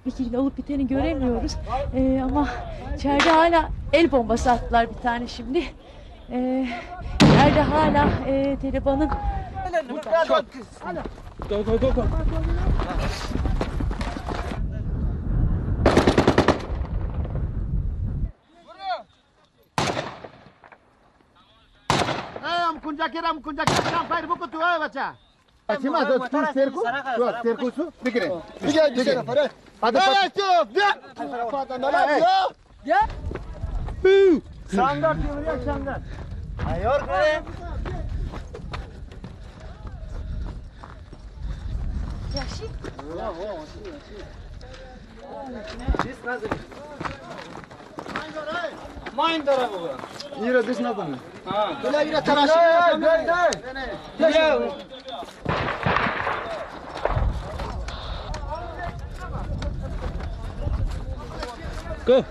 bir şekilde olup biteni göremiyoruz. Ama içeride hala el bombası attılar bir tane şimdi. İçeride hala Taliban'ın Go. Mkunja kira fire buku tu baca. Cima tu terku su dikire. Dikire. Ada stop. Ya. Sandar diyor ya sandar. Ayor kare. Yaşı. Mindara bu. Yürü biz ne yapalım? Ha. Böyle yürü taraşı. Gel. Go.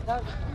Hey,